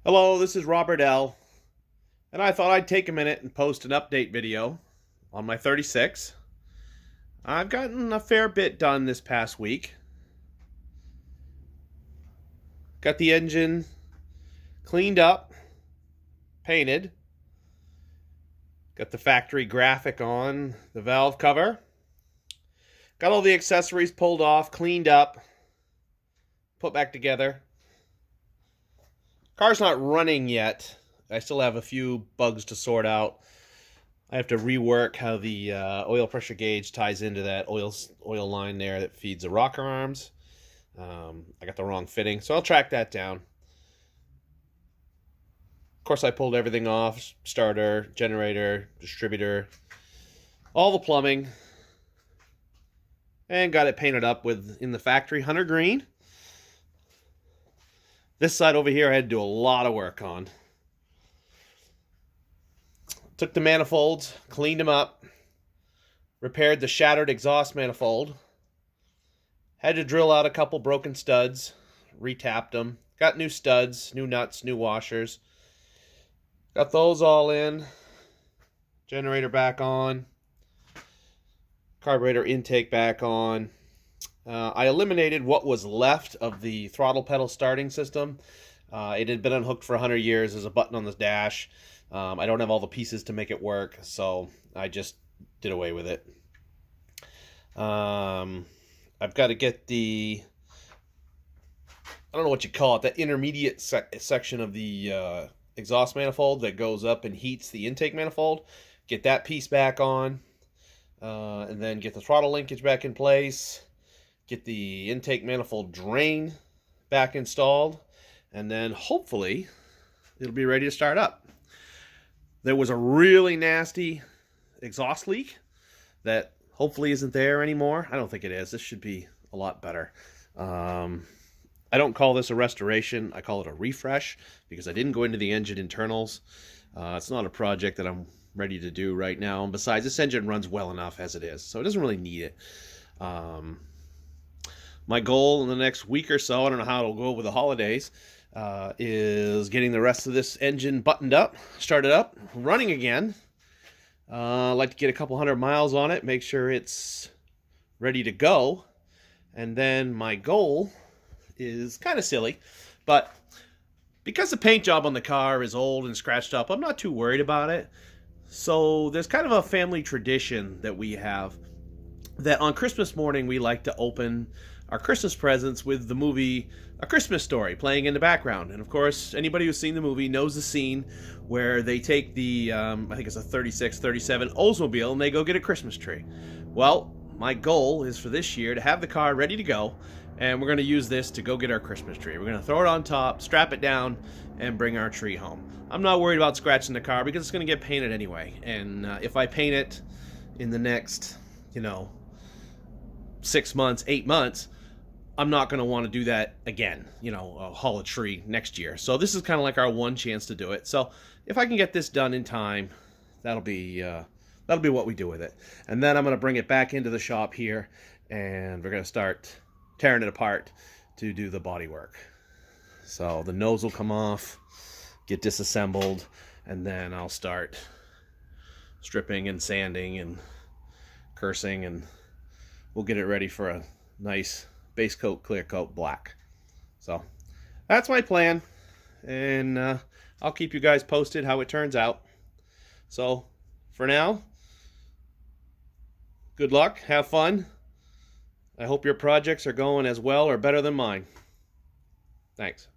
Hello, this is Robert L. And I thought I'd take a minute and post an update video on my 36. I've gotten a fair bit done this past week. Got the engine cleaned up, painted. Got the factory graphic on the valve cover. Got all the accessories pulled off, cleaned up, put back together. Car's not running yet. I still have a few bugs to sort out. I have to rework how the oil pressure gauge ties into that oil line there that feeds the rocker arms. I got the wrong fitting, so I'll track that down. Of course, I pulled everything off: starter, generator, distributor, all the plumbing, and got it painted up in the factory hunter green. This side over here I had to do a lot of work on. Took the manifolds, cleaned them up, repaired the shattered exhaust manifold. Had to drill out a couple broken studs, retapped them. Got new studs, new nuts, new washers. Got those all in. Generator back on. Carburetor intake back on. I eliminated what was left of the throttle pedal starting system. It had been unhooked for 100 years. There's a button on the dash. I don't have all the pieces to make it work, so I just did away with it. I've got to get the, I don't know what you call it, that intermediate section of the exhaust manifold that goes up and heats the intake manifold. Get that piece back on, and then get the throttle linkage back in place. Get the intake manifold drain back installed, and then hopefully it'll be ready to start up. There was a really nasty exhaust leak that hopefully isn't there anymore. I don't think it is. This should be a lot better. I don't call this a restoration. I call it a refresh because I didn't go into the engine internals. It's not a project that I'm ready to do right now. And besides, this engine runs well enough as it is, so it doesn't really need it. My goal in the next week or so, I don't know how it'll go over the holidays, is getting the rest of this engine buttoned up, started up, running again. I'd like to get a couple 100 miles on it, make sure it's ready to go. And then my goal is kind of silly, but because the paint job on the car is old and scratched up, I'm not too worried about it. So there's kind of a family tradition that we have that on Christmas morning we like to open our Christmas presents with the movie A Christmas Story playing in the background. And of course, anybody who's seen the movie knows the scene where they take the, I think it's a 36, 37 Oldsmobile and they go get a Christmas tree. Well, my goal is for this year to have the car ready to go, and we're going to use this to go get our Christmas tree. We're going to throw it on top, strap it down, and bring our tree home. I'm not worried about scratching the car because it's going to get painted anyway. And if I paint it in the next, 6 months, 8 months, I'm not going to want to do that again, haul a tree next year. So this is kind of like our one chance to do it. So if I can get this done in time, that'll be what we do with it. And then I'm going to bring it back into the shop here, and we're going to start tearing it apart to do the body work. So the nose will come off, get disassembled, and then I'll start stripping and sanding and cursing, and we'll get it ready for a nice base coat, clear coat, black. So that's my plan, and I'll keep you guys posted how it turns out. So for now, good luck, have fun. I hope your projects are going as well or better than mine. Thanks.